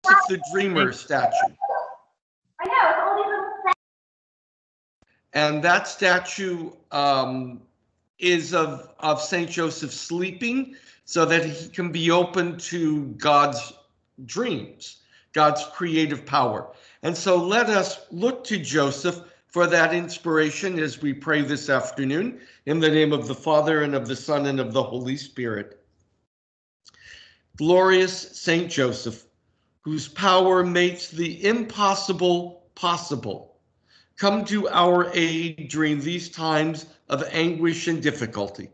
It's the dreamer statue. I know, it's all these little statues. And that statue is of Saint Joseph sleeping so that he can be open to God's dreams, God's creative power. And so let us look to Joseph for that inspiration as we pray this afternoon in the name of the Father and of the Son and of the Holy Spirit. Glorious Saint Joseph, whose power makes the impossible possible, come to our aid during these times of anguish and difficulty.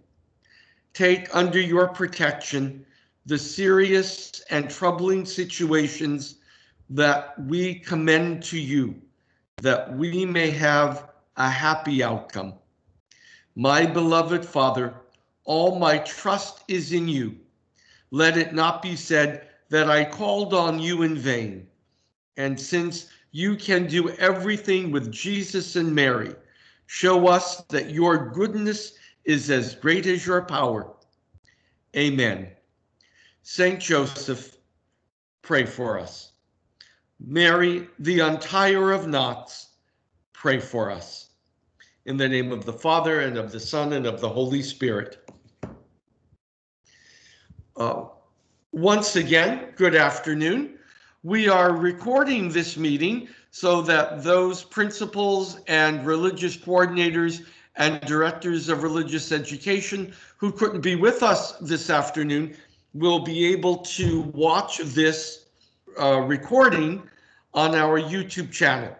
Take under your protection the serious and troubling situations that we commend to you, that we may have a happy outcome. My beloved Father, all my trust is in you. Let it not be said that I called on you in vain. And since you can do everything with Jesus and Mary, show us that your goodness is as great as your power. Amen. Saint Joseph, pray for us. Mary, the untier of knots, pray for us. In the name of the Father, and of the Son, and of the Holy Spirit. Once again, good afternoon. We are recording this meeting so that those principals and religious coordinators and directors of religious education who couldn't be with us this afternoon will be able to watch this recording on our YouTube channel.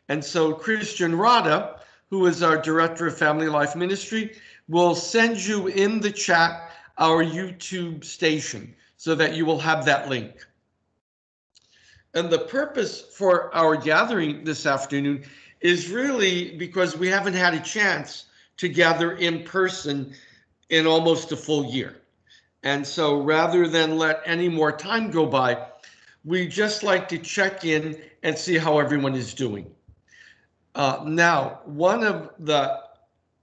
And so Christian Rada, who is our Director of Family Life Ministry, will send you in the chat our YouTube station so that you will have that link. And the purpose for our gathering this afternoon is really because we haven't had a chance to gather in person in almost a full year. And so rather than let any more time go by, we just like to check in and see how everyone is doing. Now, one of the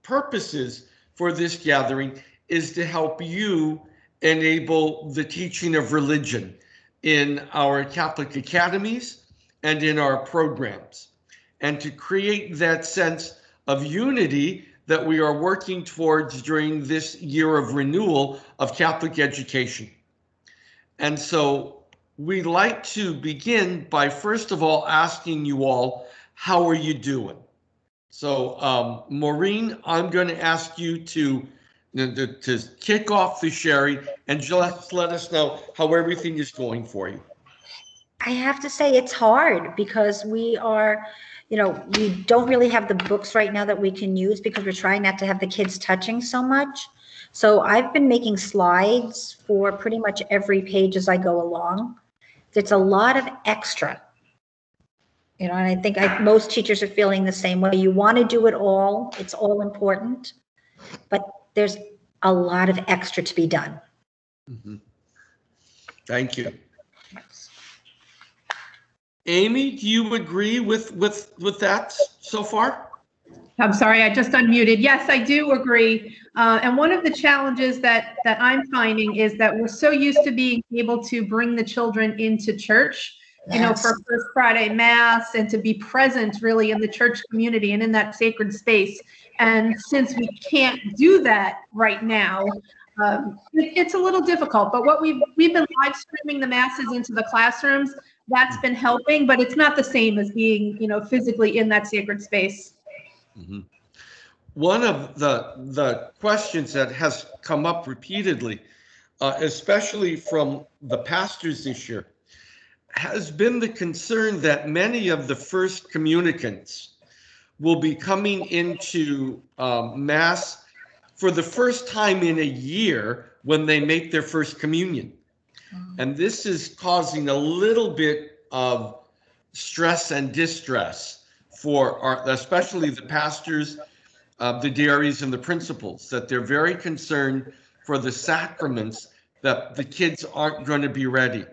purposes for this gathering is to help you enable the teaching of religion in our Catholic academies and in our programs, and to create that sense of unity that we are working towards during this year of renewal of Catholic education. And so we'd like to begin by first of all asking you all, how are you doing? So Maureen, I'm going to ask you to kick off the sharing and just let us know how everything is going for you. I have to say it's hard because we are, we don't really have the books right now that we can use because we're trying not to have the kids touching so much. So I've been making slides for pretty much every page as I go along. It's a lot of extra, and I think most teachers are feeling the same way. You want to do it all. It's all important, but there's a lot of extra to be done. Mm-hmm. Thank you. Amy, do you agree with that so far? I'm sorry, I just unmuted. Yes, I do agree. And one of the challenges that I'm finding is that we're so used to being able to bring the children into church, Yes. For First Friday Mass, and to be present really in the church community and in that sacred space. And since we can't do that right now, it's a little difficult. But what we've been live streaming the masses into the classrooms. That's been helping, but it's not the same as being, physically in that sacred space. Mm-hmm. One of the questions that has come up repeatedly, especially from the pastors this year, has been the concern that many of the first communicants will be coming into Mass for the first time in a year when they make their first communion. And this is causing a little bit of stress and distress for especially the pastors, the dairies, and the principals, that they're very concerned for the sacraments that the kids aren't going to be ready.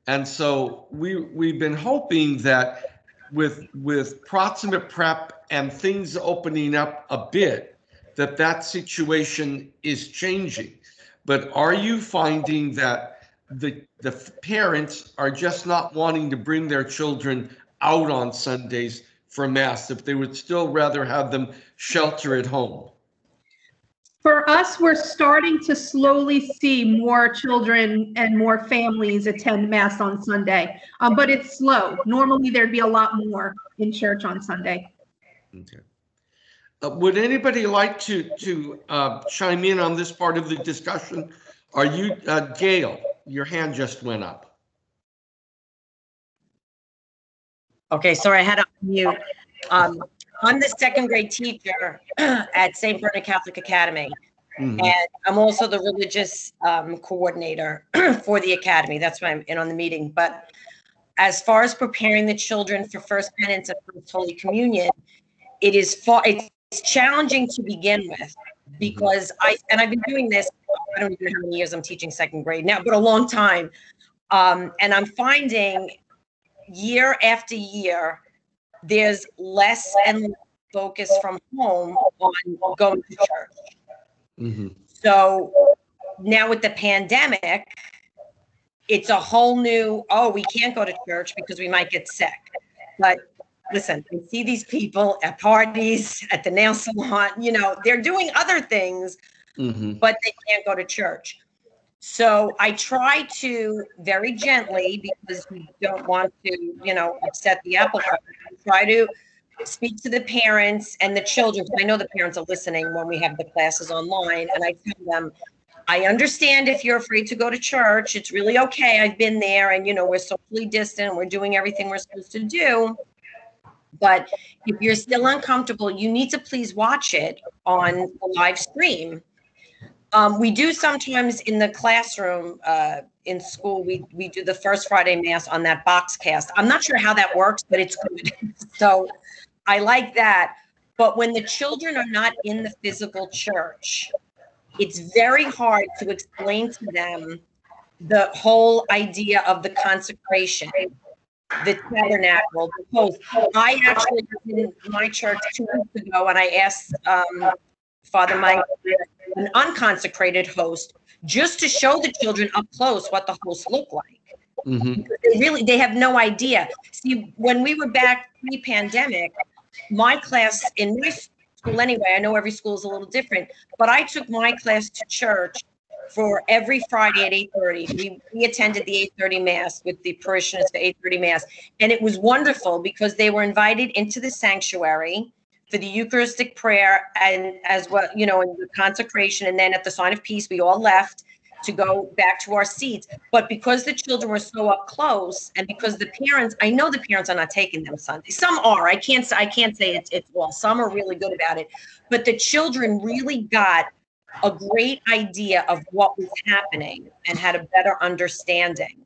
And so we've been hoping that with proximate prep and things opening up a bit, that situation is changing. But are you finding that the parents are just not wanting to bring their children out on Sundays for mass, if they would still rather have them shelter at home? For us, we're starting to slowly see more children and more families attend Mass on Sunday, but it's slow. Normally, there'd be a lot more in church on Sunday. Okay. Would anybody like to chime in on this part of the discussion? Are you, Gail, your hand just went up. Okay, sorry, I had to mute. I'm the second grade teacher at St. Bernard Catholic Academy. Mhm. And I'm also the religious coordinator for the academy. That's why I'm in on the meeting. But as far as preparing the children for First Penance and First Holy Communion, it's challenging to begin with, because I've been doing this, I don't even know how many years I'm teaching second grade now, but a long time. And I'm finding year after year, there's less and less focus from home on going to church. Mm-hmm. So now with the pandemic, it's a whole new, oh, we can't go to church because we might get sick. But listen, I see these people at parties, at the nail salon, they're doing other things, but they can't go to church. So I try to very gently, because we don't want to, upset the apple cart. I try to speak to the parents and the children. I know the parents are listening when we have the classes online, and I tell them, I understand if you're afraid to go to church. It's really okay. I've been there, and we're socially distant. We're doing everything we're supposed to do. But if you're still uncomfortable, you need to please watch it on the live stream. We do sometimes in the classroom in school, we do the first Friday Mass on that box cast. I'm not sure how that works, but it's good. So I like that. But when the children are not in the physical church, it's very hard to explain to them the whole idea of the consecration, the tabernacle, the host. I actually was in my church 2 weeks ago, and I asked Father Mike, an unconsecrated host, just to show the children up close what the hosts look like. Mm-hmm. They have no idea. See, when we were back pre-pandemic, my class in my school anyway, I know every school is a little different, but I took my class to church for every Friday at 8:30. We attended the 8:30 Mass with the parishioners for 8:30 Mass. And it was wonderful because they were invited into the sanctuary for the Eucharistic prayer, and as well, in the consecration. And then at the sign of peace, we all left to go back to our seats. But because the children were so up close, and because the parents, I know the parents are not taking them Sunday. Some are. I can't say it's all. Some are really good about it. But the children really got a great idea of what was happening and had a better understanding.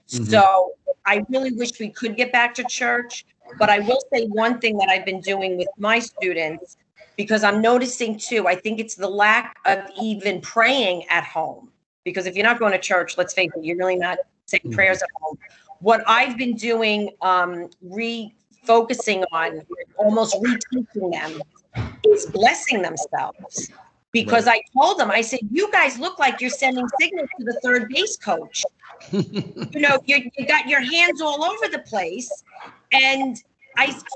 Mm-hmm. So I really wish we could get back to church. But I will say one thing that I've been doing with my students, because I'm noticing too, I think it's the lack of even praying at home. Because if you're not going to church, let's face it, you're really not saying prayers at home. What I've been doing, refocusing on, almost reteaching them, is blessing themselves. Because I told them, I said, you guys look like you're sending signals to the third base coach. You got your hands all over the place. And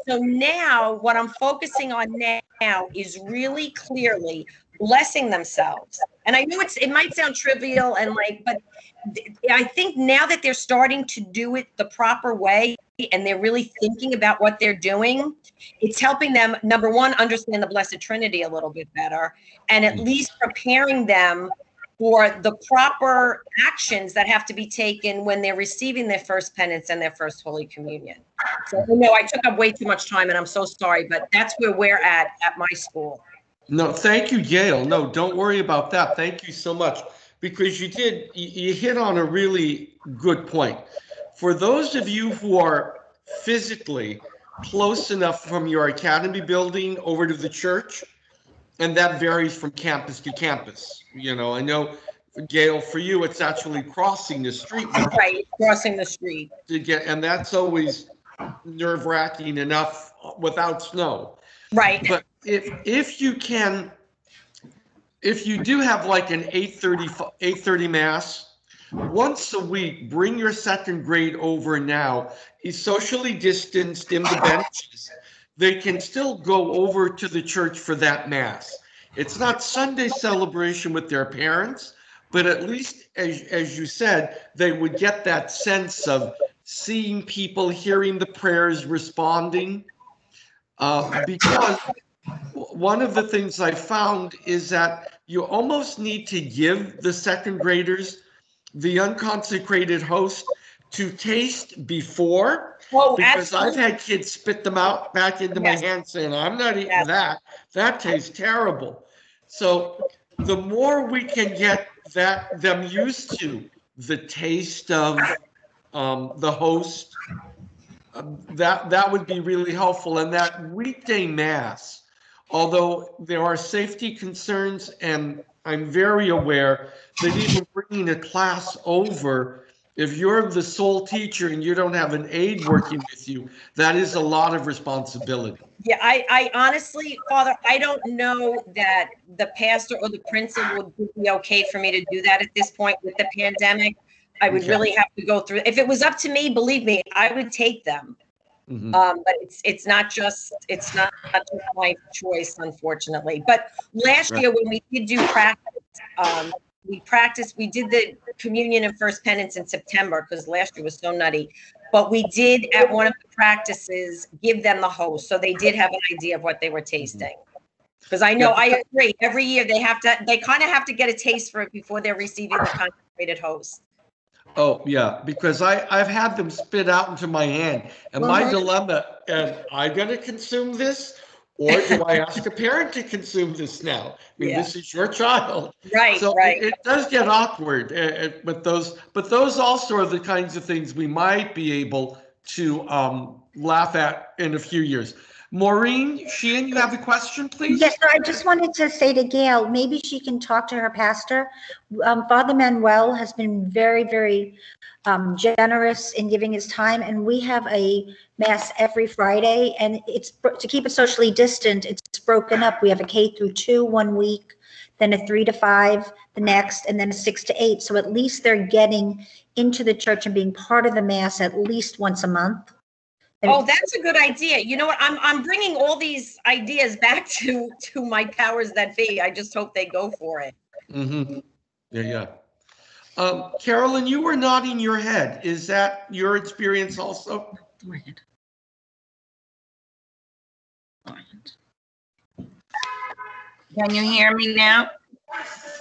so now what I'm focusing on now is really clearly blessing themselves. And I know it might sound trivial but I think now that they're starting to do it the proper way, and they're really thinking about what they're doing, it's helping them, number one, understand the Blessed Trinity a little bit better, and at least preparing them for the proper actions that have to be taken when they're receiving their first penance and their first Holy Communion. So I took up way too much time, and I'm so sorry, but that's where we're at my school. No, thank you, Gail. No, don't worry about that. Thank you so much, because you hit on a really good point. For those of you who are physically close enough from your academy building over to the church, and that varies from campus to campus. I know, Gail, for you, it's actually crossing the street. Right, crossing the street. And that's always nerve-wracking enough without snow. Right. But if you do have like an 8:30 Mass, once a week, bring your second grade over now. He's socially distanced in the benches. They can still go over to the church for that mass. It's not Sunday celebration with their parents, but at least, as you said, they would get that sense of seeing people, hearing the prayers, responding. Because one of the things I found is that you almost need to give the second graders the unconsecrated host to taste before, Oh, because I've absolutely. had kids spit them out back into my Yes. hand saying, I'm not eating Yes. that. That tastes terrible. So the more we can get them used to the taste of the host, that would be really helpful. And that weekday mass, although there are safety concerns, and I'm very aware that even bringing a class over, if you're the sole teacher and you don't have an aide working with you, that is a lot of responsibility. Yeah, I honestly, Father, I don't know that the pastor or the principal would be okay for me to do that at this point with the pandemic. I would Okay. really have to go through. If it was up to me, believe me, I would take them. Mhm. But it's not just my choice, unfortunately. But last Right. year when we did do practice, we did the communion and first penance in September because last year was so nutty. But we did at one of the practices give them the host, so they did have an idea of what they were tasting. Because I know, I agree, every year they kind of have to get a taste for it before they're receiving the consecrated host. Oh, yeah, because I've had them spit out into my hand, and my dilemma, am I going to consume this, or do I ask a parent to consume this now? I mean, Yeah. this is your child. Right, So right. it does get awkward, but those also are the kinds of things we might be able to laugh at in a few years. Maureen, Sheehan, you have a question, please? Yes, so I just wanted to say to Gail, maybe she can talk to her pastor. Father Manuel has been very, very generous in giving his time, and we have a mass every Friday, and it's to keep it socially distant. It's broken up. We have a K through 2 one week, then a 3 to 5 the next, and then a 6 to 8. So at least they're getting into the church and being part of the mass at least once a month. Oh, that's a good idea. You know what? I'm bringing all these ideas back to my powers that be. I just hope they go for it. Mm-hmm. Yeah. Carolyn, you were nodding your head. Is that your experience also? Can you hear me now?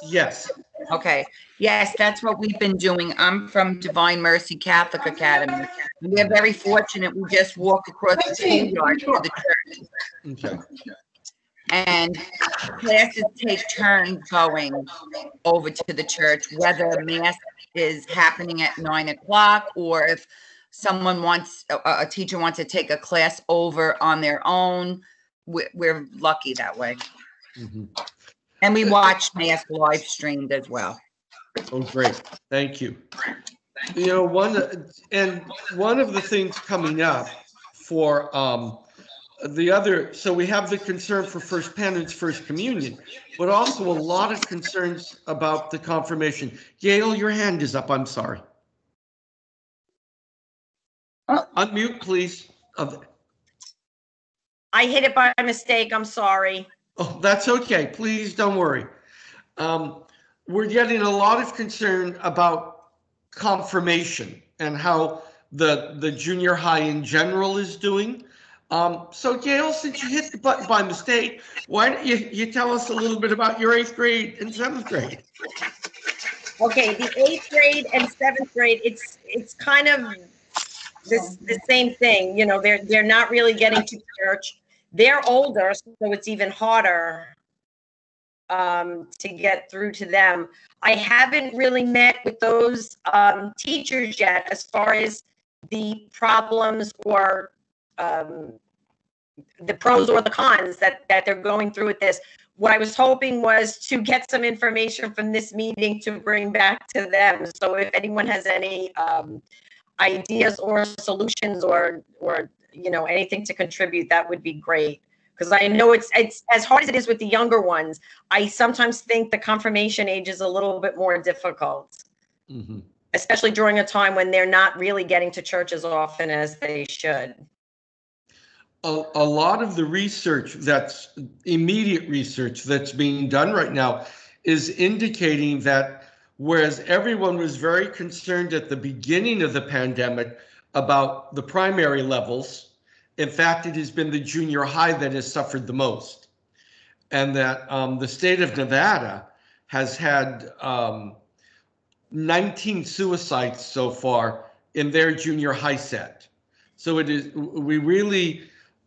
Yes. Okay. Yes, that's what we've been doing. I'm from Divine Mercy Catholic Academy. We're very fortunate. We just walk across the schoolyard to the church. Okay. And classes take turns going over to the church, whether mass is happening at 9 o'clock or if someone wants, a teacher wants to take a class over on their own. We're lucky that way. Mm-hmm. And we watch mass live streamed as well. Oh, great. Thank you. You know, one of the things coming up for so we have the concern for first penance, first communion, but also a lot of concerns about the confirmation. Gail, your hand is up. I'm sorry. Unmute, please. I hit it by mistake. I'm sorry. Oh, that's okay. Please don't worry. We're getting a lot of concern about confirmation and how the junior high in general is doing. So Gail, since you hit the button by mistake, why don't you tell us a little bit about your 8th grade and 7th grade? Okay, the 8th grade and 7th grade, it's kind of the same thing. You know, they're not really getting to church. They're older, so it's even harder to get through to them. I haven't really met with those teachers yet as far as the problems or the pros or the cons that they're going through with this. What I was hoping was to get some information from this meeting to bring back to them. So if anyone has any ideas or solutions or you know, anything to contribute, that would be great. Because I know it's as hard as it is with the younger ones. I sometimes think the confirmation age is a little bit more difficult. Mm-hmm. especially during a time when they're not really getting to church as often as they should. A lot of the research, that's immediate research that's being done right now, is indicating that whereas everyone was very concerned at the beginning of the pandemic about the primary levels, in fact, it has been the junior high that has suffered the most. And that the state of Nevada has had 19 suicides so far in their junior high set. So it is, we really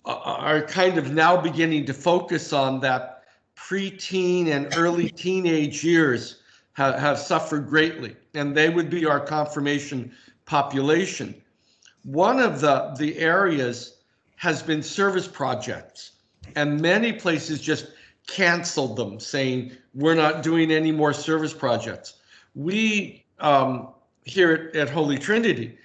are kind of now beginning to focus on that preteen and early teenage years have suffered greatly, and they would be our confirmation population. One of the areas has been service projects, and many places just canceled them, saying we're not doing any more service projects. We here at Holy Trinity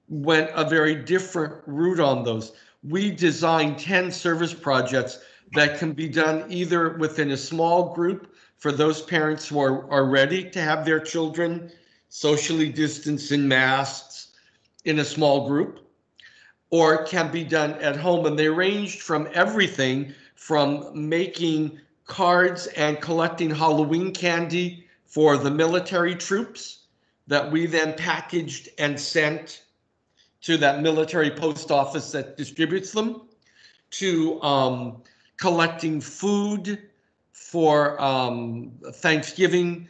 went a very different route on those. We designed 10 service projects that can be done either within a small group for those parents who are ready to have their children socially distanced in masks in a small group, or it can be done at home. And they ranged from everything from making cards and collecting Halloween candy for the military troops that we then packaged and sent to that military post office that distributes them, to collecting food for Thanksgiving,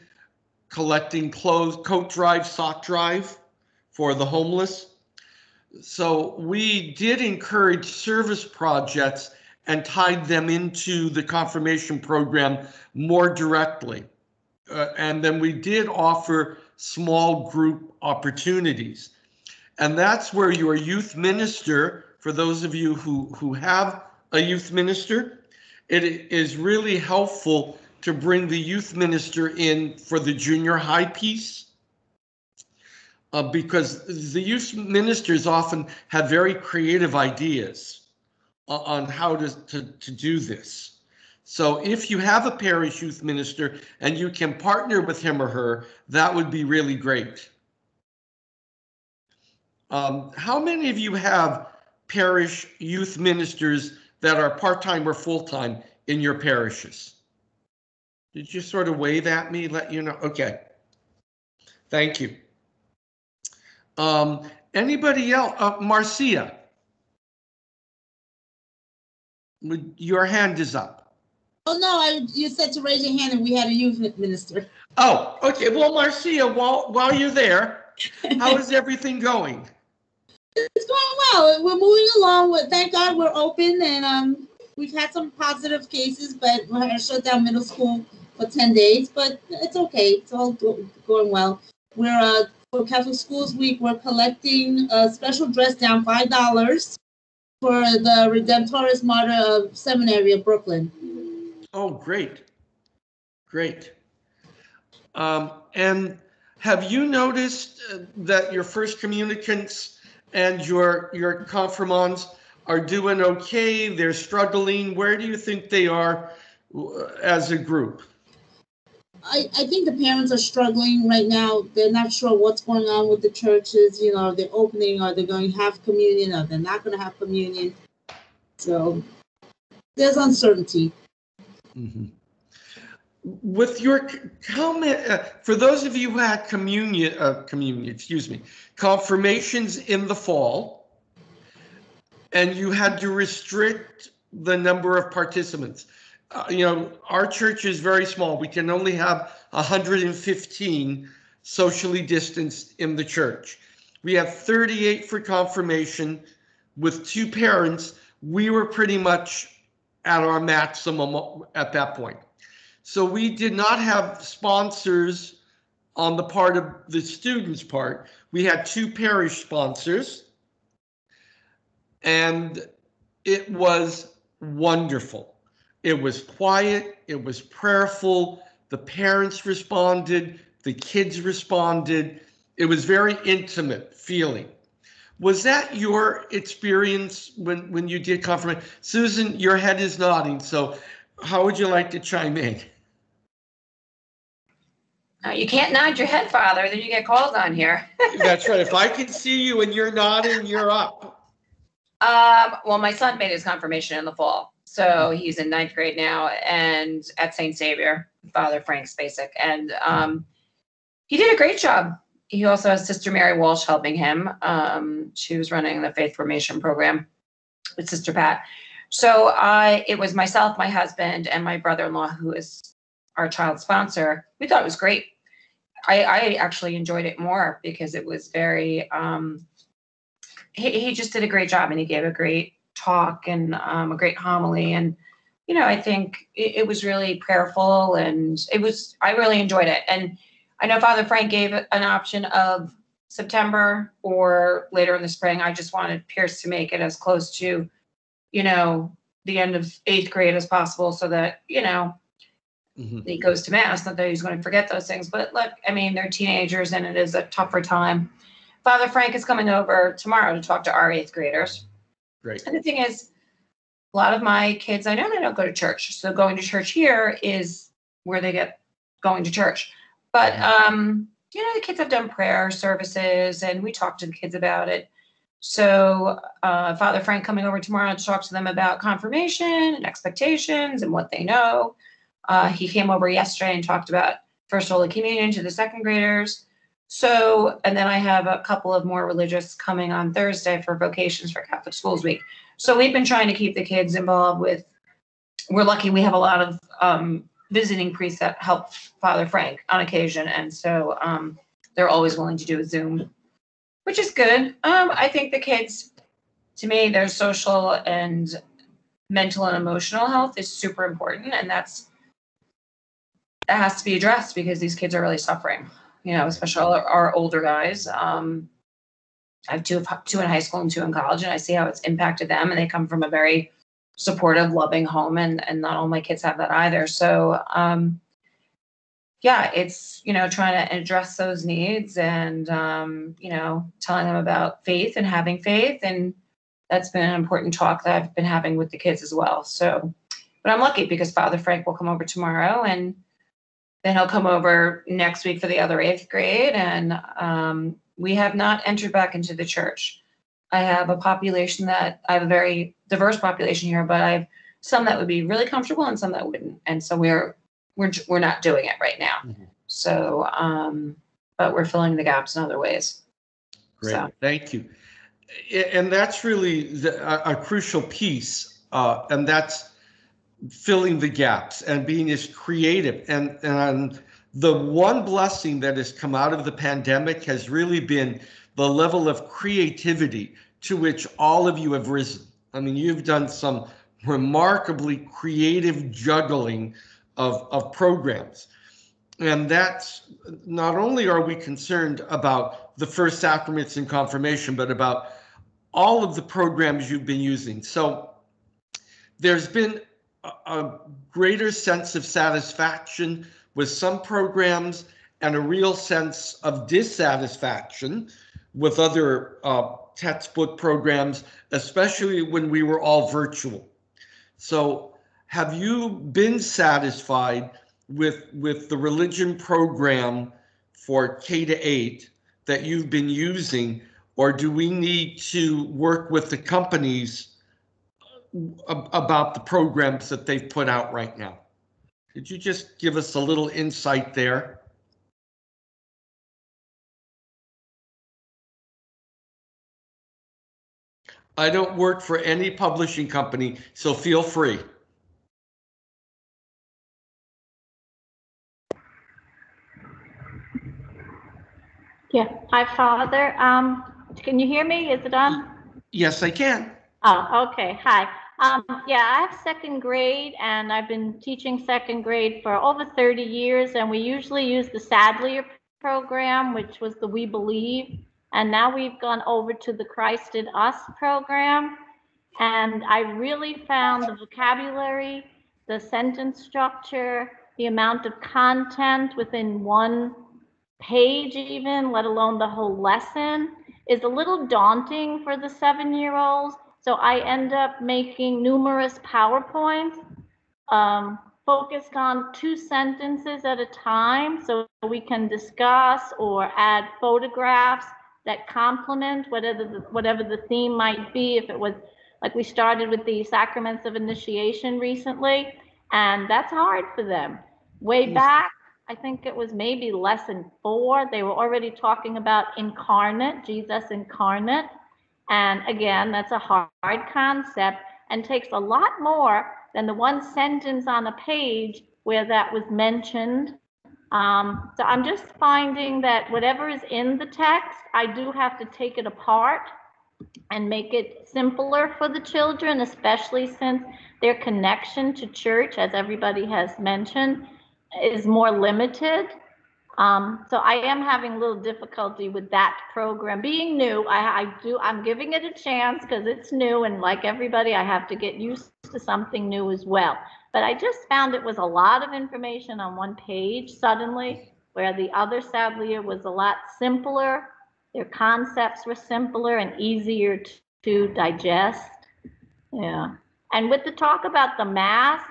collecting clothes, coat drive, sock drive for the homeless. So we did encourage service projects and tied them into the confirmation program more directly. And then we did offer small group opportunities. And that's where your youth minister, for those of you who have a youth minister, it is really helpful to bring the youth minister in for the junior high piece, because the youth ministers often have very creative ideas on how to do this. So if you have a parish youth minister and you can partner with him or her, that would be really great. How many of you have parish youth ministers that are part-time or full-time in your parishes? Did you sort of wave at me, let you know? Okay. Thank you. Anybody else? Marcia, your hand is up. Oh, no, you said to raise your hand and we had a youth minister. Oh, okay. Well, Marcia, while you're there, how is everything going? It's going well. We're moving along. Thank God we're open, and we've had some positive cases, but we're going to shut down middle school for 10 days, but it's okay. It's all going well. We're for Catholic Schools Week, we're collecting a special dress down $5 for the Redemptoris Mater Seminary of Brooklyn. Oh, great. Great. And have you noticed that your first communicants and your confirmands are doing okay? They're struggling. Where do you think they are as a group? I think the parents are struggling right now. They're not sure what's going on with the churches. You know, they're opening, or they're going to have communion, or they're not going to have communion. So there's uncertainty. Mm-hmm. With your comment, for those of you who had confirmations in the fall, and you had to restrict the number of participants. Our church is very small. We can only have 115 socially distanced in the church. We have 38 for confirmation with 2 parents. We were pretty much at our maximum at that point. So we did not have sponsors on the part of the students' part. We had 2 parish sponsors, and it was wonderful. It was quiet, it was prayerful, the parents responded, the kids responded. It was very intimate feeling. Was that your experience when you did confirmation? Susan, your head is nodding, so how would you like to chime in? You can't nod your head, Father, then you get called on here. That's right. If I can see you and you're nodding, you're up. Well, my son made his confirmation in the fall. So he's in 9th grade now and at St. Xavier, Father Frank's basic. And he did a great job. He also has Sister Mary Walsh helping him. She was running the faith formation program with Sister Pat. So it was myself, my husband, and my brother-in-law, who is our child sponsor. We thought it was great. I actually enjoyed it more because it was very, he just did a great job, and he gave a great talk and a great homily. And, you know, I think it was really prayerful, and I really enjoyed it. And I know Father Frank gave an option of September or later in the spring. I just wanted Pierce to make it as close to, you know, the end of 8th grade as possible, so that, you know, he goes to mass. Not that he's going to forget those things, but look, I mean, they're teenagers and it is a tougher time. Father Frank is coming over tomorrow to talk to our 8th graders. Great. And the thing is, a lot of my kids, I know they don't go to church. So going to church here is where they get going to church. But, you know, the kids have done prayer services, and we talk to the kids about it. So Father Frank coming over tomorrow to talk to them about confirmation and expectations and what they know. He came over yesterday and talked about First Holy Communion to the 2nd graders. So, and then I have a couple of more religious coming on Thursday for vocations for Catholic Schools Week. So we've been trying to keep the kids involved with, we're lucky we have a lot of visiting priests that help Father Frank on occasion. And so they're always willing to do a Zoom, which is good. I think the kids, to me, their social and mental and emotional health is super important. And that has to be addressed because these kids are really suffering, you know, especially our older guys. I have two in high school and 2 in college, and I see how it's impacted them. And they come from a very supportive, loving home. And not all my kids have that either. So, yeah, it's, you know, trying to address those needs and, you know, telling them about faith and having faith. And that's been an important talk that I've been having with the kids as well. So, but I'm lucky because Father Frank will come over tomorrow, and then he'll come over next week for the other 8th grade. And we have not entered back into the church. I have a very diverse population here, but I have some that would be really comfortable and some that wouldn't. And so we're not doing it right now. So, but we're filling the gaps in other ways. Great, So. Thank you. And that's really a crucial piece, and that's filling the gaps and being as creative. And the one blessing that has come out of the pandemic has really been the level of creativity to which all of you have risen. I mean, you've done some remarkably creative juggling of programs. And that's, not only are we concerned about the first sacraments and confirmation, but about all of the programs you've been using. So there's been a greater sense of satisfaction with some programs and a real sense of dissatisfaction with other textbook programs, especially when we were all virtual. So have you been satisfied with the religion program for K-8 that you've been using, or do we need to work with the companies about the programs that they've put out right now? Could you just give us a little insight there? I don't work for any publishing company, so feel free. Yeah. Hi, Father. Can you hear me? Is it on? Yes, I can. Oh, okay. Hi. Yeah, I have 2nd grade, and I've been teaching 2nd grade for over 30 years, and we usually use the Sadlier program, which was the We Believe, and now we've gone over to the Christ in Us program, and I really found the vocabulary, the sentence structure, the amount of content within one page even, let alone the whole lesson, is a little daunting for the 7-year-olds. So I end up making numerous PowerPoints. focused on 2 sentences at a time so we can discuss or add photographs that complement whatever the theme might be. If it was like we started with the sacraments of initiation recently, and that's hard for them. Way back, I think it was maybe lesson 4, they were already talking about incarnate, Jesus incarnate. And again, that's a hard concept and takes a lot more than the 1 sentence on a page where that was mentioned. So I'm just finding that whatever is in the text, I do have to take it apart and make it simpler for the children, especially since their connection to church, as everybody has mentioned, is more limited. So I am having a little difficulty with that program. Being new, I'm giving it a chance because it's new, and like everybody, I have to get used to something new as well. But I just found it was a lot of information on 1 page suddenly, where the other, sadly, it was a lot simpler. Their concepts were simpler and easier to digest. Yeah. And with the talk about the Mass,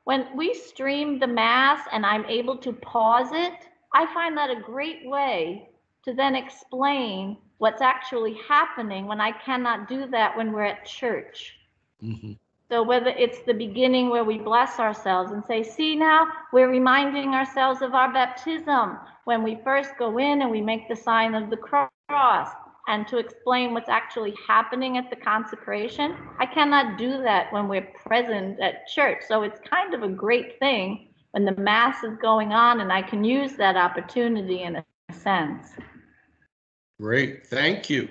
when we stream the Mass and I'm able to pause it, I find that a great way to then explain what's actually happening when I cannot do that when we're at church. Mm-hmm. So whether it's the beginning where we bless ourselves and say, see, now we're reminding ourselves of our baptism when we first go in and we make the sign of the cross, and to explain what's actually happening at the consecration, I cannot do that when we're present at church. So it's kind of a great thing when the Mass is going on and I can use that opportunity in a sense. Great, thank you.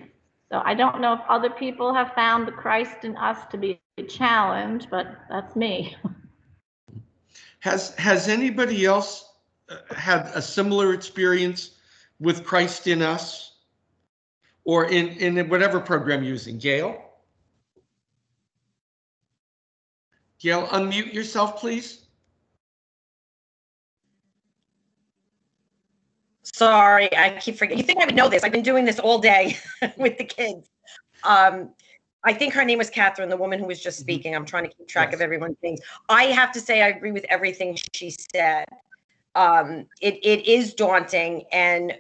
So I don't know if other people have found the Christ in us to be a challenge, but that's me. Has anybody else had a similar experience with Christ in us? Or in whatever program you're using? Gail? Gail, unmute yourself, please. Sorry, I keep forgetting. You think I would know this? I've been doing this all day with the kids. I think her name was Catherine, the woman who was just speaking. I'm trying to keep track of everyone's names. I have to say I agree with everything she said. It is daunting, and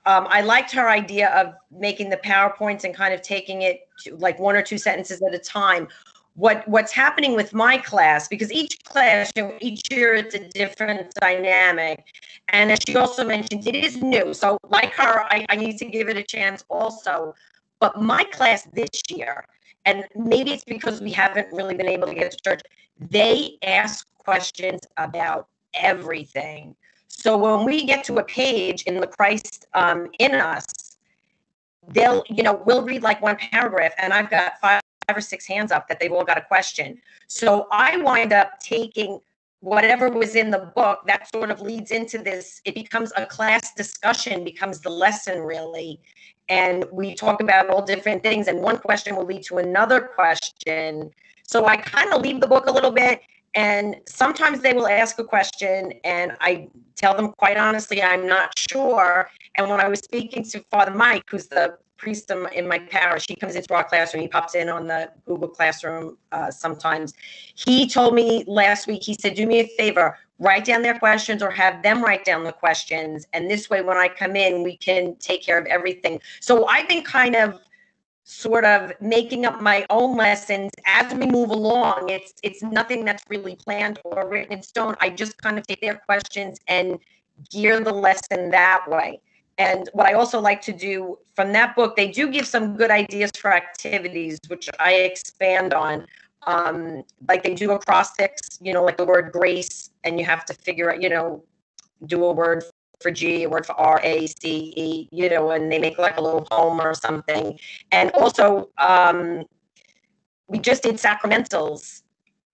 I liked her idea of making the PowerPoints and kind of taking it to like 1 or 2 sentences at a time. What's happening with my class, because each class, each year it's a different dynamic. And as she also mentioned, it is new. So like her, I need to give it a chance also. But my class this year, and maybe it's because we haven't really been able to get to church, they ask questions about everything. So when we get to a page in the Christ in us, we'll read like 1 paragraph, and I've got 5 or 6 hands up that they've all got a question. So I wind up taking whatever was in the book that sort of leads into this. It becomes a class discussion, becomes the lesson really. And we talk about all different things, and one question will lead to another question. So I kind of leave the book a little bit, and sometimes they will ask a question and I tell them quite honestly, I'm not sure. And when I was speaking to Father Mike, who's the priest in my parish, he comes into our classroom, he pops in on the Google Classroom sometimes. He told me last week, he said, do me a favor, write down their questions or have them write down the questions. And this way, when I come in, we can take care of everything. So I've been kind of sort of making up my own lessons as we move along. It's nothing that's really planned or written in stone. I just kind of take their questions and gear the lesson that way. And what I also like to do from that book, they do give some good ideas for activities, which I expand on. Like they do acrostics, like the word grace, and you have to figure out, do a word for G, a word for R, A, C, E, and they make like a little poem or something. And also, we just did sacramentals.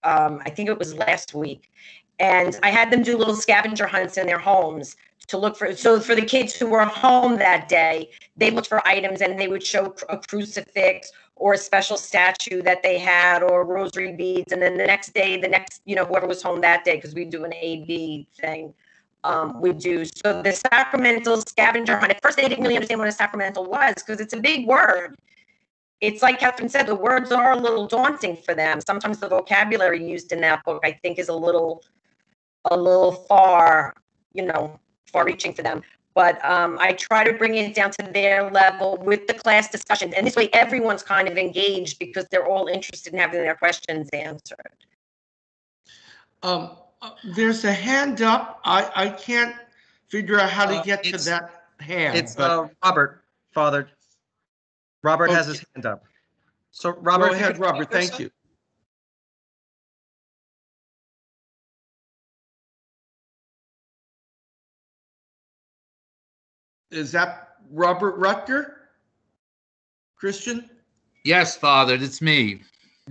I think it was last week. And I had them do little scavenger hunts in their homes to look for. So for the kids who were home that day, they looked for items and they would show a crucifix or a special statue that they had or rosary beads. And then the next day, whoever was home that day, because we do an A-B thing, we do. So the sacramental scavenger hunt, at first they didn't really understand what a sacramental was because it's a big word. It's like Catherine said, the words are a little daunting for them. Sometimes the vocabulary used in that book, I think, is a little a little far, far reaching for them. But I try to bring it down to their level with the class discussion. And this way, everyone's kind of engaged because they're all interested in having their questions answered. There's a hand up. I can't figure out how to get to that hand. It's Robert, Father. Robert has his hand up. So Robert, go ahead, Robert. Thank you. Is that Robert Rutger? Christian? Yes, Father, it's me.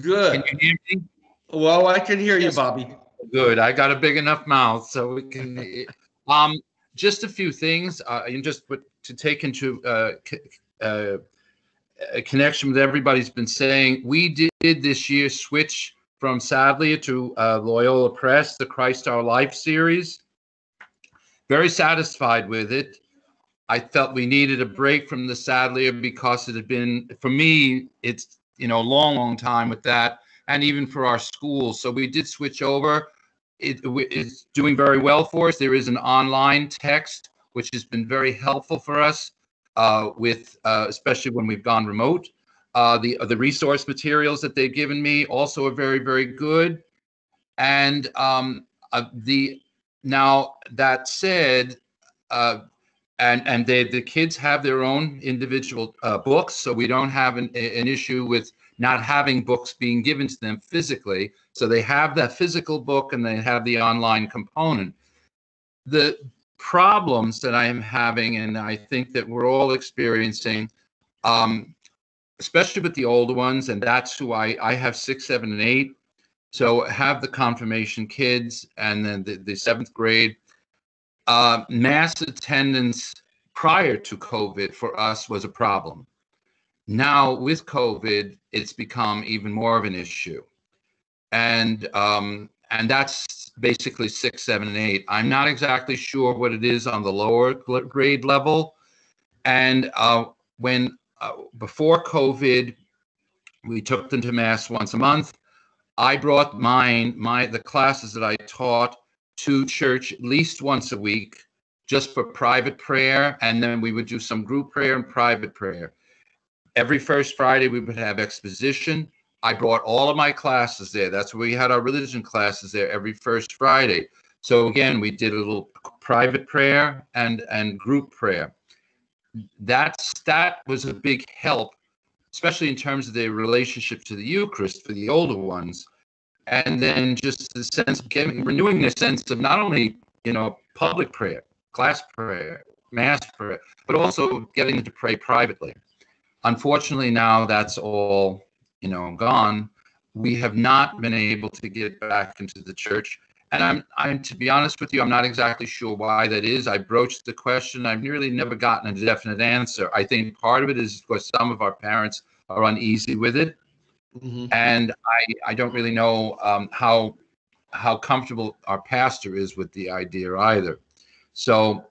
Good. Can you hear me? Well, I can hear you, Bobby. Good. I got a big enough mouth, so we can. Just a few things, and just to take into a connection with everybody's been saying. We did this year switch from Sadly to Loyola Press, the Christ Our Life series. Very satisfied with it. I felt we needed a break from the Sadly because it had been, for me, it's, a long time with that, and even for our schools. So we did switch over. It's doing very well for us. There is an online text, which has been very helpful for us, especially when we've gone remote. The resource materials that they've given me also are very, very good. And now that said, and the kids have their own individual books, so we don't have an issue with not having books being given to them physically. So they have that physical book and they have the online component. The problems that I am having, and I think that we're all experiencing, especially with the older ones, and that's who I have 6, 7, and 8. So have the confirmation kids, and then the 7th grade. Mass attendance prior to COVID for us was a problem. Now with COVID, it's become even more of an issue. And that's basically 6, 7, and 8. I'm not exactly sure what it is on the lower grade level. And when before COVID, we took them to Mass once a month. I brought the classes that I taught to church at least once a week, just for private prayer, and then we would do some group prayer and private prayer. Every first Friday, we would have exposition. I brought all of my classes there. That's where we had our religion classes there every first Friday. So again, we did a little private prayer and group prayer. That was a big help, especially in terms of their relationship to the Eucharist for the older ones. And then just the sense of renewing their sense of not only, public prayer, class prayer, mass prayer, but also getting them to pray privately. Unfortunately, now that's all, gone. We have not been able to get back into the church. And I'm to be honest with you, I'm not exactly sure why that is. I broached the question. I've really never gotten a definite answer. I think part of it is because some of our parents are uneasy with it. Mm-hmm. And I don't really know how comfortable our pastor is with the idea either. So,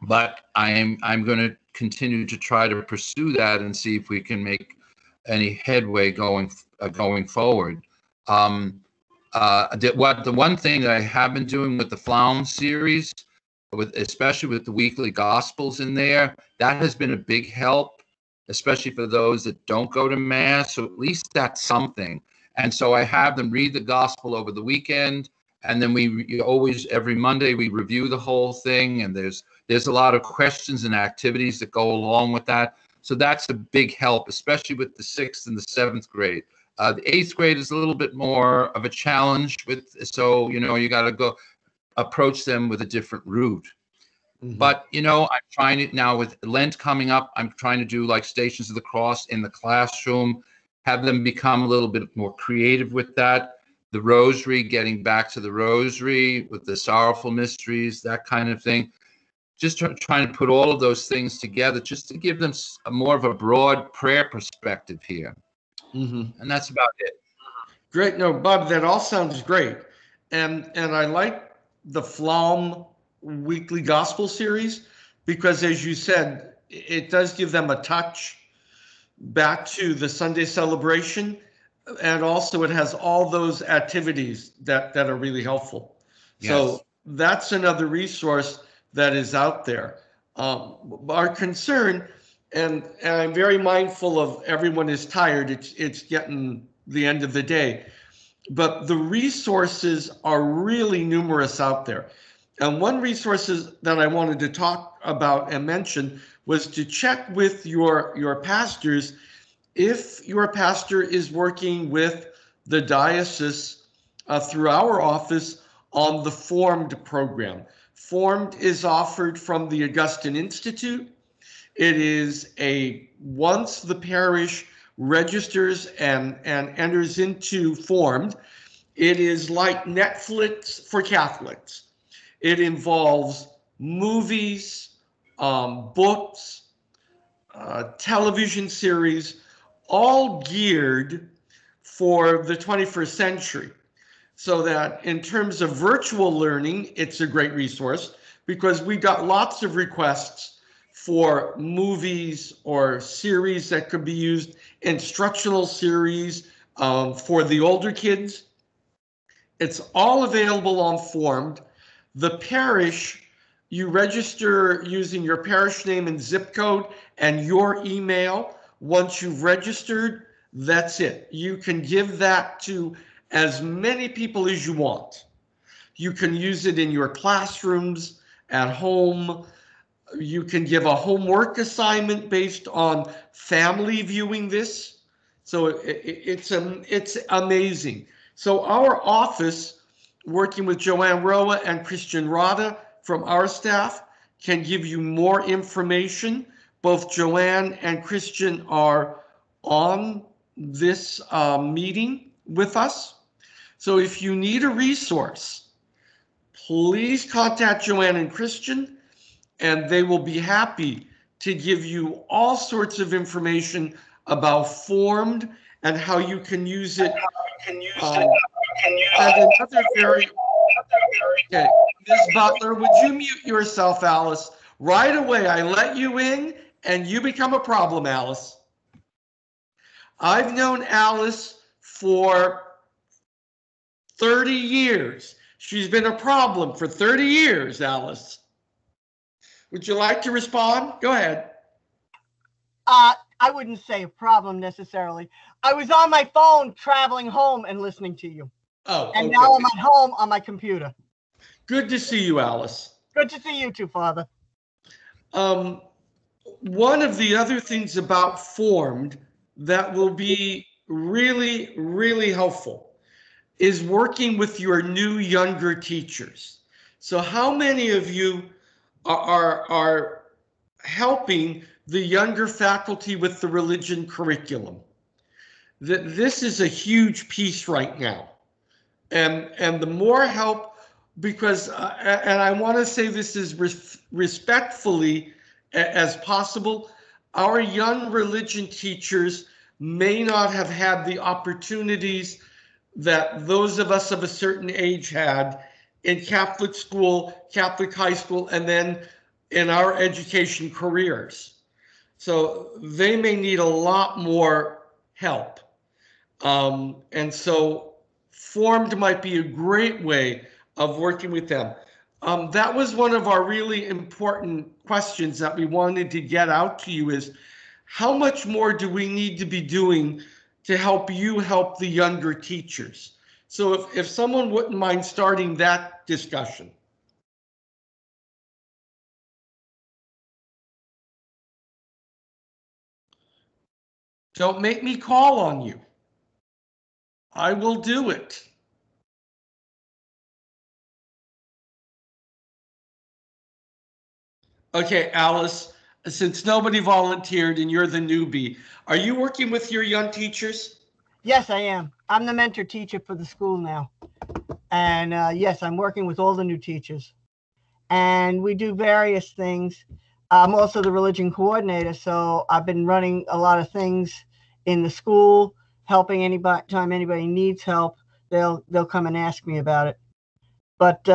but I'm going to continue to try to pursue that and see if we can make any headway going forward. The one thing that I have been doing with the Pflaum series, especially with the weekly Gospels in there, that has been a big help, especially for those that don't go to Mass. So at least that's something. And so I have them read the Gospel over the weekend, and then we always, every Monday, we review the whole thing, and there's a lot of questions and activities that go along with that. So that's a big help, especially with the 6th and the 7th grade. The 8th grade is a little bit more of a challenge so you got to go approach them with a different route. Mm-hmm. But I'm trying it now with Lent coming up. I'm trying to do like Stations of the Cross in the classroom, have them become a little bit more creative with that. The Rosary, getting back to the Rosary with the Sorrowful Mysteries, that kind of thing. Just trying to put all of those things together, just to give them more of a broad prayer perspective here. Mm-hmm. And that's about it. Great. No, Bob, that all sounds great. And I like the Pflaum weekly gospel series because, as you said, it does give them a touch back to the Sunday celebration. And also it has all those activities that are really helpful. So that's another resource that is out there. Our concern, and I'm very mindful of everyone is tired. It's getting the end of the day, but the resources are really numerous out there. And one resources that I wanted to talk about and mention was to check with your pastors if your pastor is working with the diocese through our office on the Formed program. Formed is offered from the Augustine Institute. It is once the parish registers and enters into Formed, it is like Netflix for Catholics. It involves movies, books, television series, all geared for the 21st century. So that in terms of virtual learning, it's a great resource because we got lots of requests for movies or series that could be used, instructional series for the older kids. It's all available on Formed. The parish, you register using your parish name and zip code and your email. Once you've registered, that's it. You can give that to as many people as you want. You can use it in your classrooms, at home. You can give a homework assignment based on family viewing this. So it's amazing. So our office, working with Joanne Roa and Christian Rada from our staff, can give you more information. Both Joanne and Christian are on this meeting with us. So if you need a resource, please contact Joanne and Christian, and they will be happy to give you all sorts of information about Formed and how you can use it. And another very, okay, Ms. Butler, would you mute yourself, Alice? Right away, I let you in and you become a problem, Alice. I've known Alice for 30 years. She's been a problem for 30 years, Alice. Would you like to respond? Go ahead. I wouldn't say a problem necessarily. I was on my phone traveling home and listening to you. Oh, and okay. now I'm at home on my computer. Good to see you, Alice. Good to see you too, Father. One of the other things about Formed that will be really, really helpful is working with your new younger teachers. So how many of you are helping the younger faculty with the religion curriculum? This is a huge piece right now. And the more help, because, and I want to say this as respectfully as possible, our young religion teachers may not have had the opportunities that those of us of a certain age had in Catholic school, Catholic high school, and then in our education careers. So they may need a lot more help. And so Formed might be a great way of working with them. That was one of our really important questions that we wanted to get out to you is, how much more do we need to be doing to help you help the younger teachers? So if someone wouldn't mind starting that discussion. Don't make me call on you. I will do it. Okay, Alice, since nobody volunteered and you're the newbie, are you working with your young teachers? Yes, I am. I'm the mentor teacher for the school now. And yes, I'm working with all the new teachers. And we do various things. I'm also the religion coordinator, so I've been running a lot of things in the school, helping anybody. Time anybody needs help, they'll come and ask me about it. But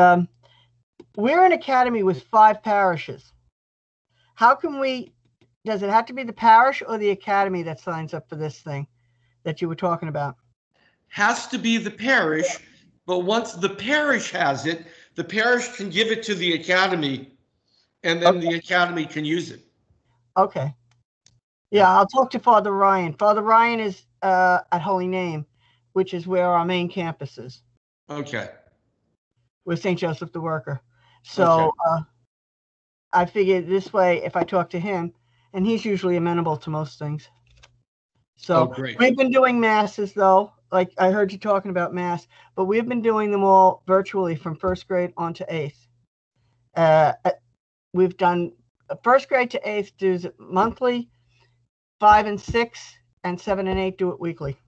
we're an academy with 5 parishes. How can we? Does it have to be the parish or the academy that signs up for this thing that you were talking about? Has to be the parish, but once the parish has it, the parish can give it to the academy, and then the academy can use it. Okay. Yeah, I'll talk to Father Ryan. Father Ryan is at Holy Name, which is where our main campus is. Okay. With St. Joseph the Worker. So I figured this way, if I talk to him, and he's usually amenable to most things. So great. We've been doing masses though, like I heard you talking about mass, but we've been doing them all virtually from first grade on to eighth. We've done first grade to eighth do it monthly, 5 and 6, and 7 and 8 do it weekly.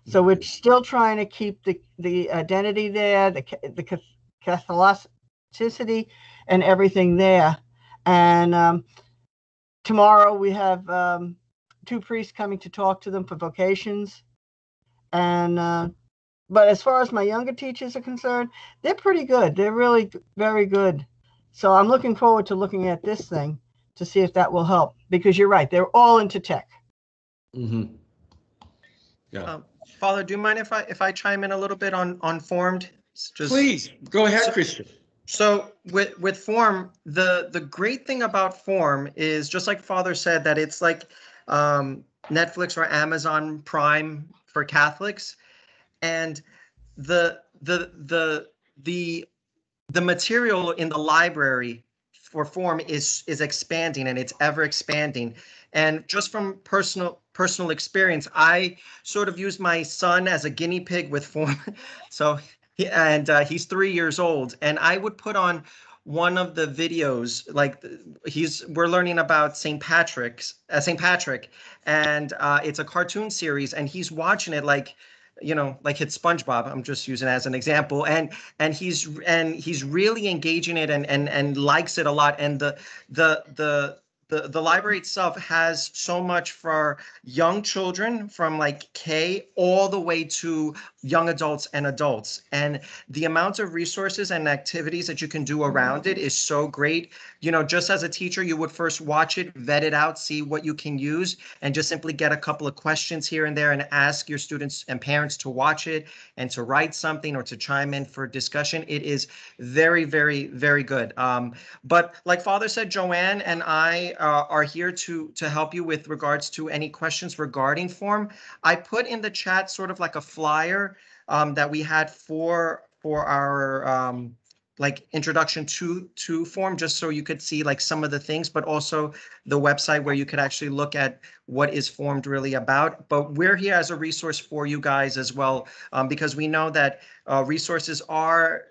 So we're still trying to keep the identity there, the Catholicity and everything there. And tomorrow we have 2 priests coming to talk to them for vocations. And but as far as my younger teachers are concerned, they're pretty good. They're really very good. So I'm looking forward to looking at this thing to see if that will help, because you're right, they're all into tech. Mm-hmm. Yeah. Father, do you mind if I chime in a little bit on Formed? Please go ahead, Christian. So with Form, the great thing about Form is, just like Father said, that it's like Netflix or Amazon Prime for Catholics, and the material in the library for Form is expanding, and it's ever expanding. And just from personal experience, I sort of used my son as a guinea pig with Form. So he's 3 years old, and I would put on one of the videos, like we're learning about St. Patrick, and it's a cartoon series, and he's watching it like, like it's SpongeBob. I'm just using it as an example, and he's really engaging it and likes it a lot. And the library itself has so much for young children from like K all the way to young adults and adults. And the amount of resources and activities that you can do around it is so great. Just as a teacher, you would first watch it, vet it out, see what you can use, and just simply get a couple of questions here and there and ask your students and parents to watch it and to write something or to chime in for discussion. It is very, very, very good. But like Father said, Joanne and I are here to help you with regards to any questions regarding Form. I put in the chat sort of like a flyer that we had for our like introduction to Form, just so you could see like some of the things, but also the website where you could actually look at what is Formed really about. But we're here as a resource for you guys as well, because we know that resources are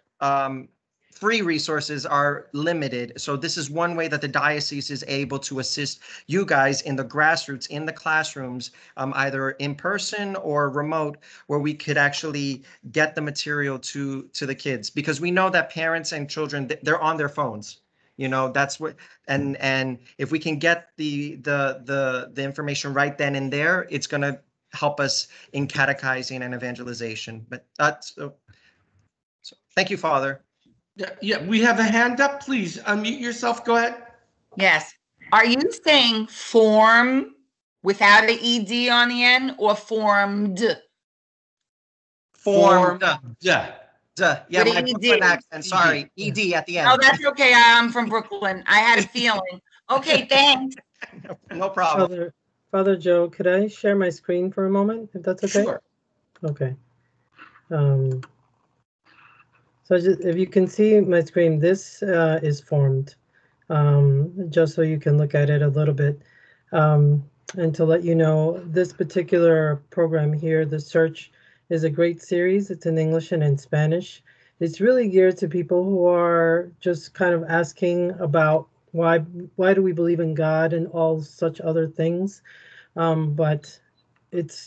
free resources are limited. So this is one way that the diocese is able to assist you guys in the grassroots, in the classrooms, either in person or remote, where we could actually get the material to the kids, because we know that parents and children, they're on their phones. That's what, and if we can get the information right then and there, it's going to help us in catechizing and evangelization. But so thank you, Father. Yeah, we have a hand up. Please unmute yourself. Go ahead. Yes. Are you saying form without an ED on the end, or formed? Formed. Yeah. Yeah, my Brooklyn accent. Sorry, ED at the end. Oh, that's okay. I'm from Brooklyn. I had a feeling. Okay, thanks. No problem. Father Joe, could I share my screen for a moment, if that's okay? Sure. Okay. So if you can see my screen, this is Formed, just so you can look at it a little bit. And to let you know, this particular program here, The Search, is a great series. It's in English and in Spanish. It's really geared to people who are just kind of asking about why do we believe in God and all such other things. But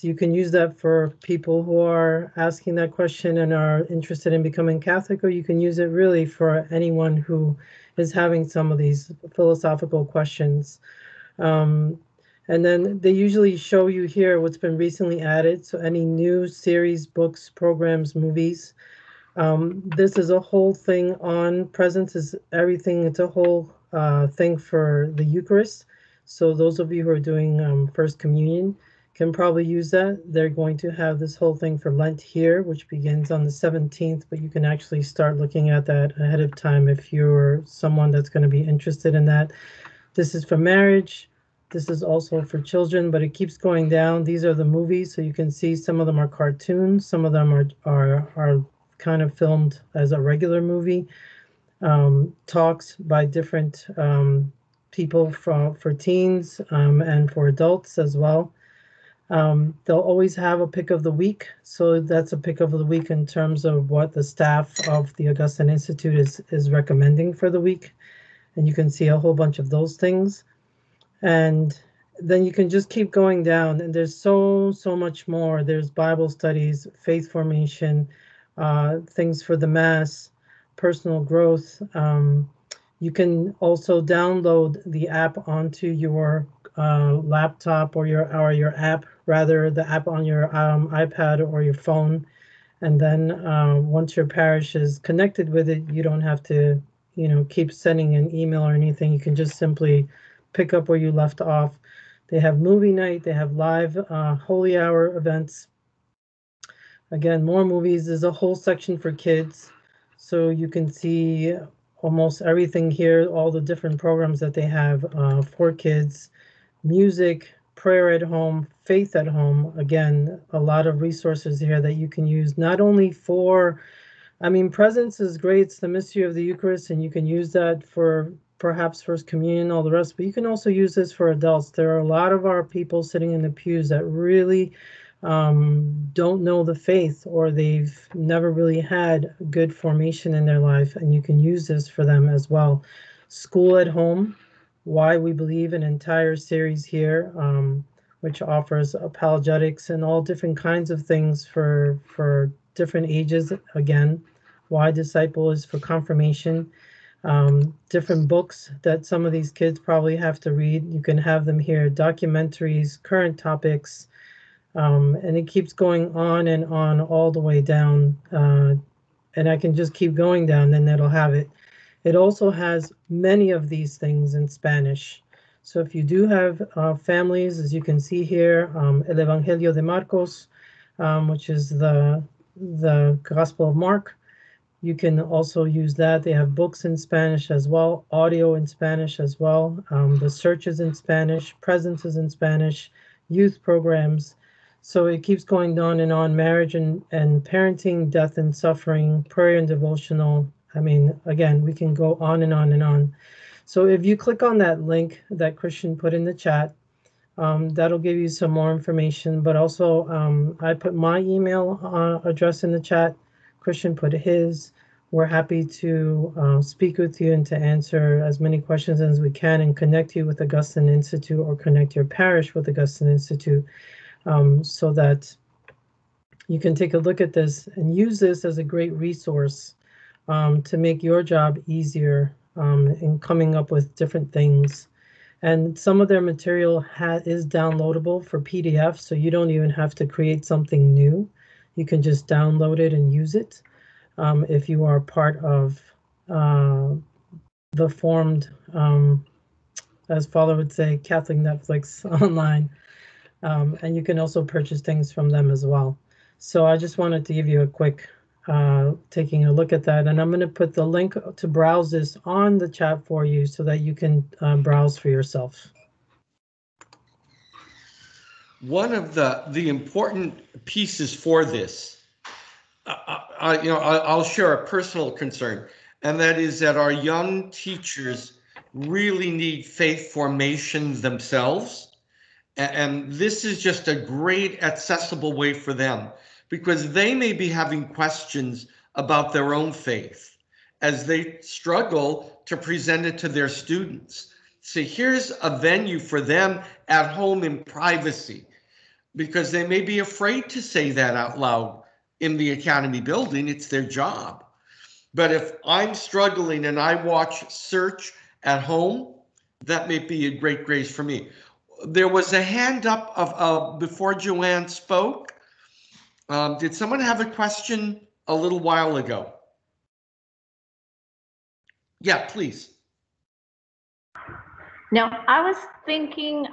you can use that for people who are asking that question and are interested in becoming Catholic, or you can use it really for anyone who is having some of these philosophical questions. And then they usually show you here what's been recently added. So any new series, books, programs, movies. This is a whole thing on presence, is everything. It's a whole thing for the Eucharist. So those of you who are doing First Communion can probably use that. They're going to have this whole thing for Lent here, which begins on the 17th, but you can actually start looking at that ahead of time if you're someone that's going to be interested in that. This is for marriage. This is also for children, but it keeps going down. These are the movies, so you can see some of them are cartoons, some of them are kind of filmed as a regular movie. Talks by different people for teens and for adults as well. They'll always have a pick of the week. So that's a pick of the week in terms of what the staff of the Augustine Institute is recommending for the week. And you can see a whole bunch of those things. And then you can just keep going down. And there's so much more. There's Bible studies, faith formation, things for the Mass, personal growth. You can also download the app onto your laptop or your app, rather the app on your iPad or your phone. And then once your parish is connected with it, you don't have to, keep sending an email or anything. You can just simply pick up where you left off. They have movie night. They have live holy hour events. Again, more movies. There's a whole section for kids. So you can see almost everything here, all the different programs that they have for kids. Music, prayer at home, faith at home. Again, a lot of resources here that you can use not only for, presence is great. It's the mystery of the Eucharist, and you can use that for perhaps First Communion, all the rest, but you can also use this for adults. There are a lot of our people sitting in the pews that really don't know the faith, or they've never really had good formation in their life, and you can use this for them as well. School at home, why we believe, an entire series here, which offers apologetics and all different kinds of things for different ages. Again, why disciple is for confirmation. Different books that some of these kids probably have to read. You can have them here, documentaries, current topics, and it keeps going on and on all the way down. And I can just keep going down, then it'll have it. It also has many of these things in Spanish. So if you do have families, as you can see here, El Evangelio de Marcos, which is the Gospel of Mark, you can also use that. They have books in Spanish as well, audio in Spanish as well. The search is in Spanish, presence is in Spanish, youth programs. So it keeps going on and on. Marriage and parenting, death and suffering, prayer and devotional. Again, we can go on and on and on. So if you click on that link that Christian put in the chat, that'll give you some more information. But also, I put my email address in the chat. Christian put his. We're happy to speak with you and to answer as many questions as we can and connect you with Augustine Institute, or connect your parish with Augustine Institute, so that you can take a look at this and use this as a great resource to make your job easier in coming up with different things. And some of their material is downloadable for PDF, so you don't even have to create something new. You can just download it and use it. If you are part of the formed, as Father would say, Catholic Netflix online. And you can also purchase things from them as well. So I just wanted to give you a quick taking a look at that. And I'm going to put the link to browse this on the chat for you so that you can browse for yourself. One of the important pieces for this, I'll share a personal concern, and that is that our young teachers really need faith formation themselves. And this is just a great accessible way for them, because they may be having questions about their own faith as they struggle to present it to their students. So here's a venue for them at home in privacy, because they may be afraid to say that out loud in the academy building. It's their job. But if I'm struggling and I watch Search at home, that may be a great grace for me. There was a hand up of before Joanne spoke. Did someone have a question a little while ago? Yeah, please. No, I was thinking,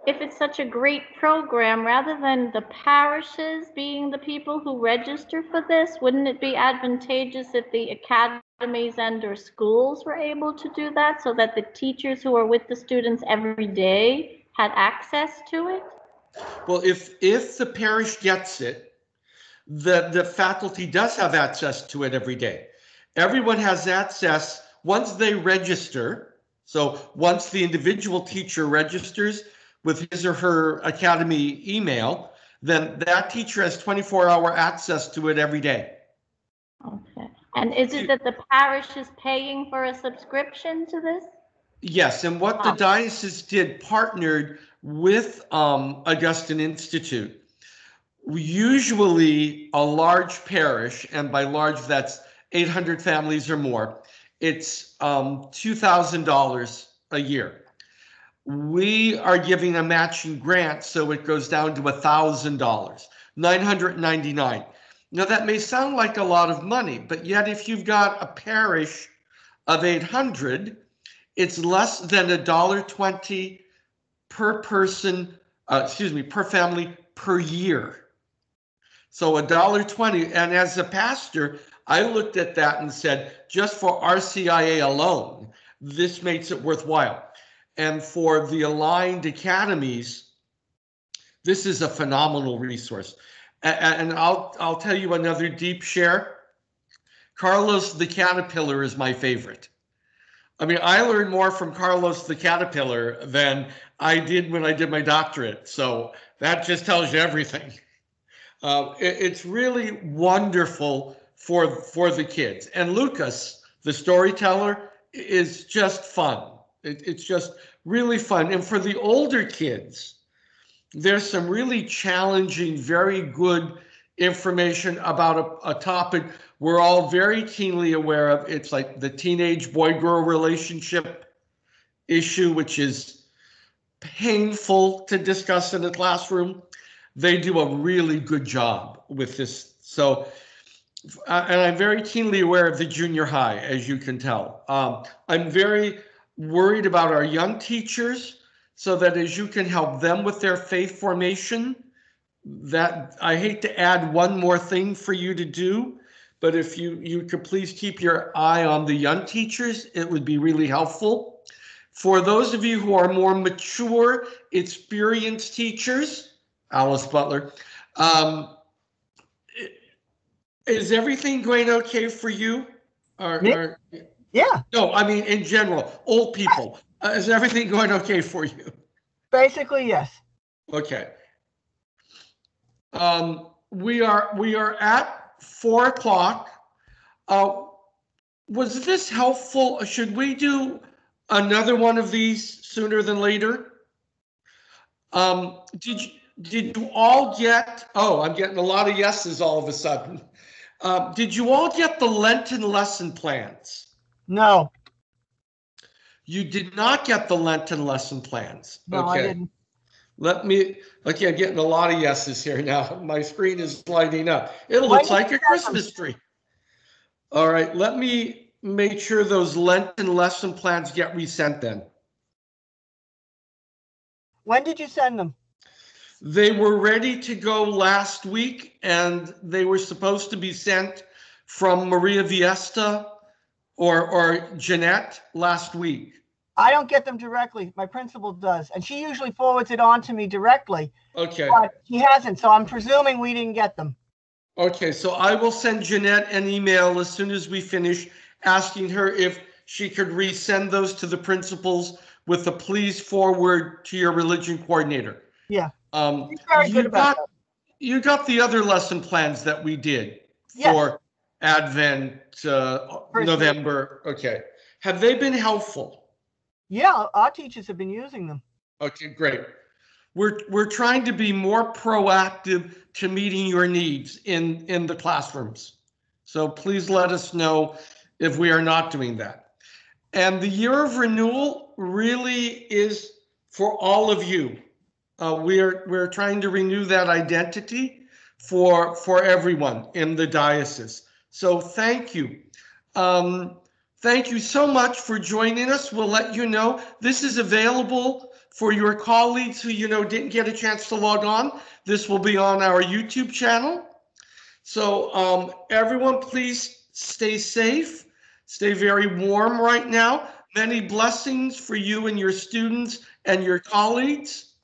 if it's such a great program, rather than the parishes being the people who register for this, wouldn't it be advantageous if the academies and or schools were able to do that so that the teachers who are with the students every day had access to it? Well, if the parish gets it, the faculty does have access to it every day. Everyone has access once they register. So once the individual teacher registers with his or her academy email, then that teacher has 24-hour access to it every day. Okay. And is it that the parish is paying for a subscription to this? Yes, and what the diocese did, partnered with Augustine Institute. Usually a large parish, and by large that's 800 families or more, it's $2,000 a year. We are giving a matching grant, so it goes down to $1,000, $999. Now that may sound like a lot of money, but yet if you've got a parish of 800, it's less than $1.20 per person, per family per year. So $1.20, and as a pastor, I looked at that and said, just for RCIA alone, this makes it worthwhile. And for the aligned academies, this is a phenomenal resource. And I'll tell you another deep share. Carlos the Caterpillar is my favorite. I mean, I learned more from Carlos the Caterpillar than I did when I did my doctorate. So that just tells you everything. It's really wonderful for the kids. And Lucas, the storyteller, is just fun. It's just really fun. And for the older kids, there's some really challenging, very good information about a topic we're all very keenly aware of. It's like the teenage boy-girl relationship issue, which is painful to discuss in a classroom. They do a really good job with this. So, and I'm very keenly aware of the junior high, as you can tell. I'm very worried about our young teachers, so that as you can help them with their faith formation, that I hate to add one more thing for you to do, but if you could please keep your eye on the young teachers, it would be really helpful. For those of you who are more mature, experienced teachers, Alice Butler, is everything going okay for you? Yeah. No, I mean, in general, old people, is everything going okay for you? Basically, yes. Okay. We are at 4 o'clock. Was this helpful? Should we do another one of these sooner than later? Did you all get? Oh, I'm getting a lot of yeses all of a sudden. Did you all get the Lenten lesson plans? No. You did not get the Lenten lesson plans. No, okay. I didn't. Okay, I'm getting a lot of yeses here now. My screen is lighting up. It looks like a Christmas tree. All right, let me make sure those Lenten lesson plans get resent then. When did you send them? They were ready to go last week, and they were supposed to be sent from Maria Viesta or Jeanette last week. I don't get them directly. My principal does, and she usually forwards it on to me directly. Okay. But she hasn't, so I'm presuming we didn't get them. Okay, so I will send Jeanette an email as soon as we finish, asking her if she could resend those to the principals with a please forward to your religion coordinator. Yeah. She's very good about that. You got the other lesson plans that we did for Advent, November. Okay. Have they been helpful? Yeah, our teachers have been using them. Okay, great. We're trying to be more proactive to meeting your needs in the classrooms. So please let us know if we are not doing that. And the year of renewal really is for all of you. We're trying to renew that identity for everyone in the diocese. So thank you. Thank you so much for joining us. We'll let you know this is available For your colleagues who, didn't get a chance to log on, this will be on our YouTube channel. So everyone, please stay safe, stay very warm right now. Many blessings for you and your students and your colleagues.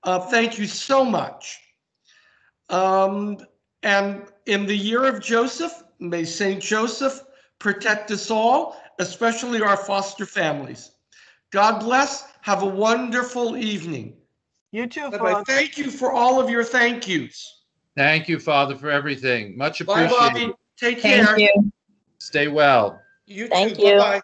Thank you so much. And in the year of Joseph, may Saint Joseph protect us all, especially our foster families. God bless. Have a wonderful evening. You too, Bye-bye. Father. Thank you for all of your thank yous. Thank you, Father, for everything. Much Bye-bye. appreciated. Take care. Thank you. Stay well. You too. Thank you. Bye-bye.